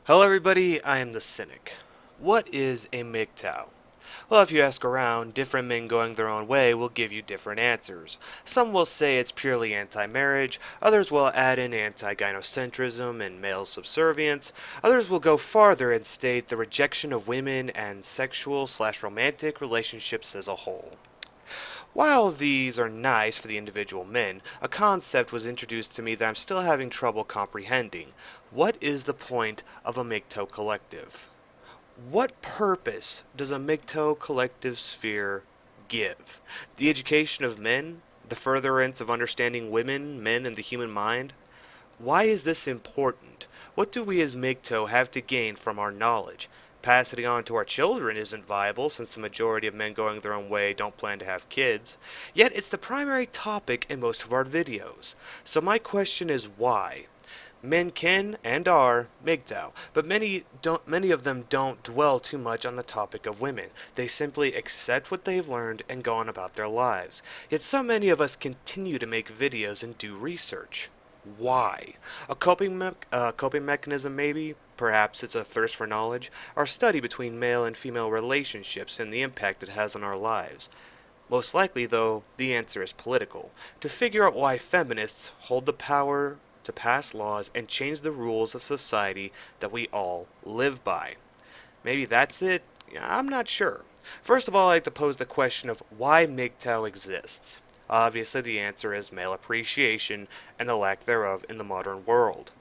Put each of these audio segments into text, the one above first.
Hello everybody, I am the Cynic. What is a MGTOW? Well, if you ask around, different men going their own way will give you different answers. Some will say it's purely anti-marriage, others will add in anti-gynocentrism and male subservience, others will go farther and state the rejection of women and sexual/romantic relationships as a whole. While these are nice for the individual men, a concept was introduced to me that I'm still having trouble comprehending. What is the point of a MGTOW collective? What purpose does a MGTOW collective sphere give? The education of men? The furtherance of understanding women, men, and the human mind? Why is this important? What do we as MGTOW have to gain from our knowledge? Passing it on to our children isn't viable since the majority of men going their own way don't plan to have kids. Yet it's the primary topic in most of our videos. So my question is why? Men can and are MGTOW, but many of them don't dwell too much on the topic of women. They simply accept what they've learned and go on about their lives. Yet so many of us continue to make videos and do research. Why? A coping mechanism maybe? Perhaps it's a thirst for knowledge, our study between male and female relationships and the impact it has on our lives. Most likely, though, the answer is political. To figure out why feminists hold the power to pass laws and change the rules of society that we all live by. Maybe that's it? I'm not sure. First of all, I'd like to pose the question of why MGTOW exists. Obviously, the answer is male appreciation and the lack thereof in the modern world.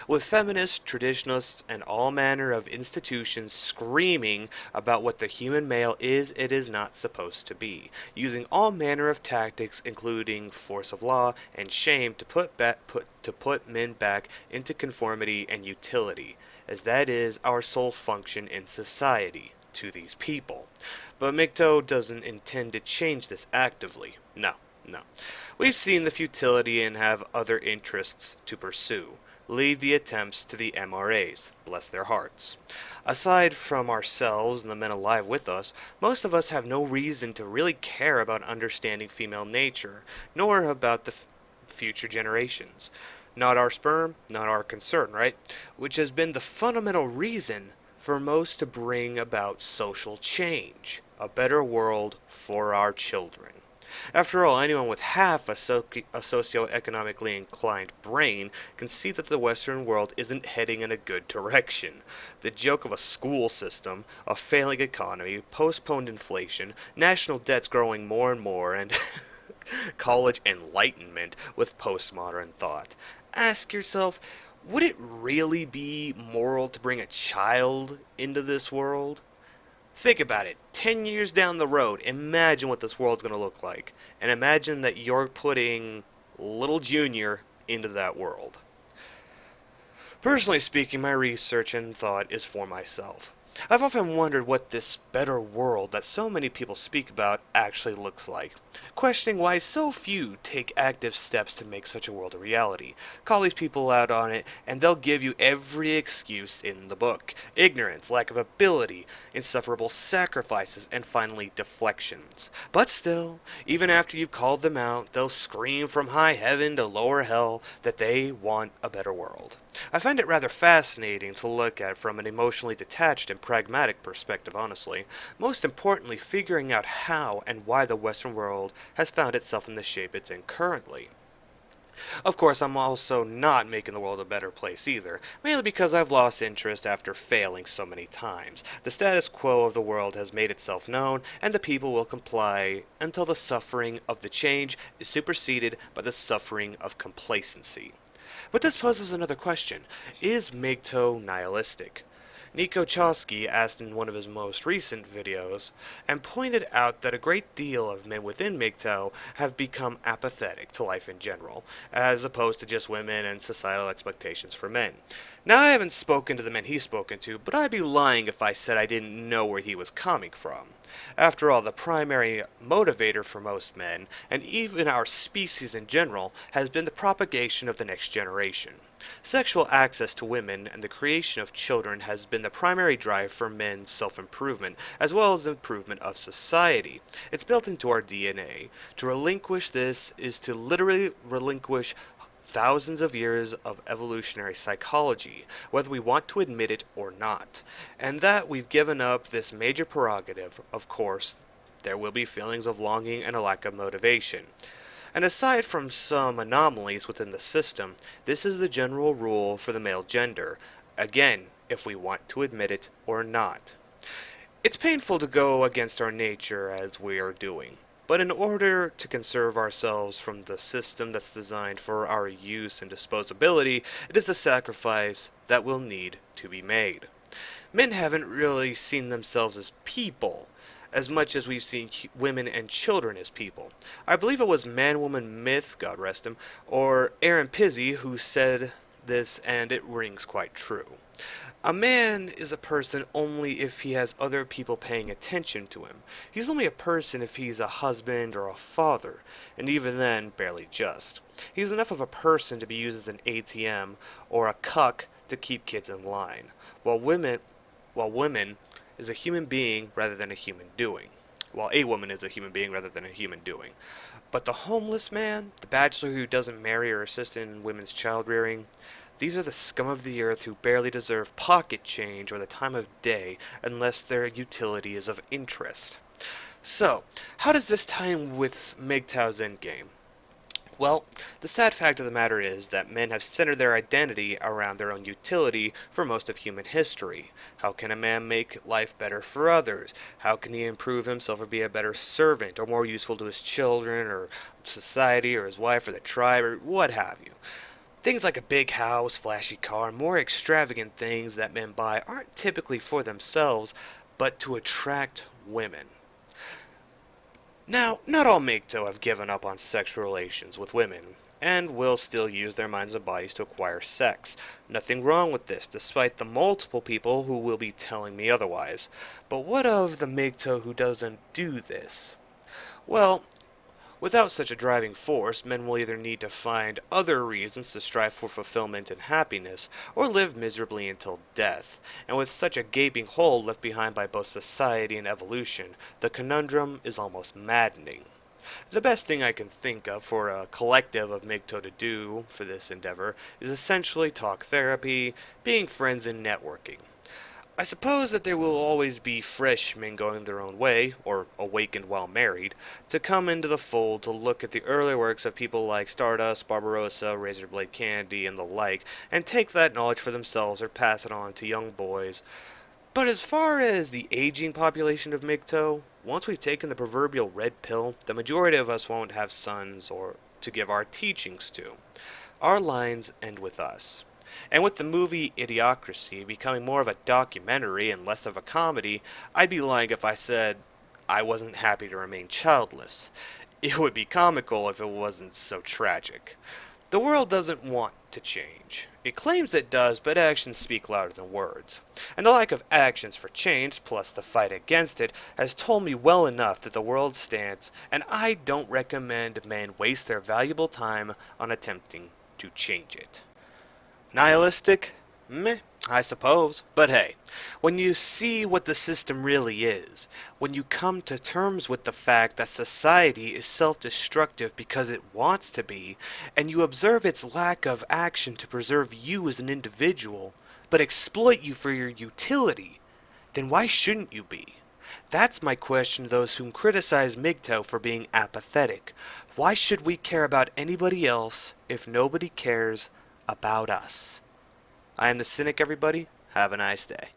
With feminists, traditionalists, and all manner of institutions screaming about what the human male is it is not supposed to be, using all manner of tactics including force of law and shame to put men back into conformity and utility, as that is our sole function in society to these people. But MGTOW doesn't intend to change this actively. No, no. We've seen the futility and have other interests to pursue. Leave the attempts to the MRAs, bless their hearts. Aside from ourselves and the men alive with us, most of us have no reason to really care about understanding female nature, nor about the future generations. Not our sperm, not our concern, right? Which has been the fundamental reason for most to bring about social change, a better world for our children. After all, anyone with half a socioeconomically inclined brain can see that the Western world isn't heading in a good direction. The joke of a school system, a failing economy, postponed inflation, national debts growing more and more, and college enlightenment with postmodern thought. Ask yourself, would it really be moral to bring a child into this world? Think about it. 10 years down the road, imagine what this world's going to look like. And imagine that you're putting little Junior into that world. Personally speaking, my research and thought is for myself. I've often wondered what this better world that so many people speak about actually looks like, questioning why so few take active steps to make such a world a reality. Call these people out on it, and they'll give you every excuse in the book. Ignorance, lack of ability, insufferable sacrifices, and finally deflections. But still, even after you've called them out, they'll scream from high heaven to lower hell that they want a better world. I find it rather fascinating to look at from an emotionally detached and pragmatic perspective, honestly. Most importantly, figuring out how and why the Western world has found itself in the shape it's in currently. Of course, I'm also not making the world a better place either, mainly because I've lost interest after failing so many times. The status quo of the world has made itself known, and the people will comply until the suffering of the change is superseded by the suffering of complacency. But this poses another question. Is MGTOW nihilistic? Niko Choski asked in one of his most recent videos, and pointed out that a great deal of men within MGTOW have become apathetic to life in general, as opposed to just women and societal expectations for men. Now, I haven't spoken to the men he's spoken to, but I'd be lying if I said I didn't know where he was coming from. After all, the primary motivator for most men, and even our species in general, has been the propagation of the next generation. Sexual access to women and the creation of children has been the primary drive for men's self-improvement, as well as improvement of society. It's built into our DNA. To relinquish this is to literally relinquish thousands of years of evolutionary psychology, whether we want to admit it or not, and that we've given up this major prerogative. Of course, there will be feelings of longing and a lack of motivation. And aside from some anomalies within the system, this is the general rule for the male gender, again, if we want to admit it or not. It's painful to go against our nature as we are doing, but in order to conserve ourselves from the system that's designed for our use and disposability, it is a sacrifice that will need to be made. Men haven't really seen themselves as people, as much as we've seen women and children as people. I believe it was Man-Woman Myth, God rest him, or Aaron Pizzi who said this, and it rings quite true. A man is a person only if he has other people paying attention to him. He's only a person if he's a husband or a father, and even then, barely just. He's enough of a person to be used as an ATM or a cuck to keep kids in line, while women is a human being rather than a human doing. While a woman is a human being rather than a human doing. But the homeless man, the bachelor who doesn't marry or assist in women's child rearing, these are the scum of the earth who barely deserve pocket change or the time of day unless their utility is of interest. So, how does this tie in with MGTOW's Endgame? Well, the sad fact of the matter is that men have centered their identity around their own utility for most of human history. How can a man make life better for others? How can he improve himself or be a better servant or more useful to his children or society or his wife or the tribe or what have you? Things like a big house, flashy car, and more extravagant things that men buy aren't typically for themselves, but to attract women. Now, not all MGTOW have given up on sexual relations with women, and will still use their minds and bodies to acquire sex. Nothing wrong with this, despite the multiple people who will be telling me otherwise. But what of the MGTOW who doesn't do this? Well, without such a driving force, men will either need to find other reasons to strive for fulfillment and happiness, or live miserably until death. And with such a gaping hole left behind by both society and evolution, the conundrum is almost maddening. The best thing I can think of for a collective of MGTOW to do for this endeavor is essentially talk therapy, being friends, and networking. I suppose that there will always be fresh men going their own way, or awakened while married, to come into the fold to look at the early works of people like Stardust, Barbarossa, Razorblade Candy, and the like, and take that knowledge for themselves or pass it on to young boys. But as far as the aging population of MGTOW, once we've taken the proverbial red pill, the majority of us won't have sons or to give our teachings to. Our lines end with us. And with the movie Idiocracy becoming more of a documentary and less of a comedy, I'd be lying if I said I wasn't happy to remain childless. It would be comical if it wasn't so tragic. The world doesn't want to change. It claims it does, but actions speak louder than words. And the lack of actions for change, plus the fight against it, has told me well enough that the world stands, and I don't recommend men waste their valuable time on attempting to change it. Nihilistic? Meh, I suppose. But hey, when you see what the system really is, when you come to terms with the fact that society is self-destructive because it wants to be, and you observe its lack of action to preserve you as an individual, but exploit you for your utility, then why shouldn't you be? That's my question to those who criticize MGTOW for being apathetic. Why should we care about anybody else if nobody cares about us? I am the Cynic, everybody. Have a nice day.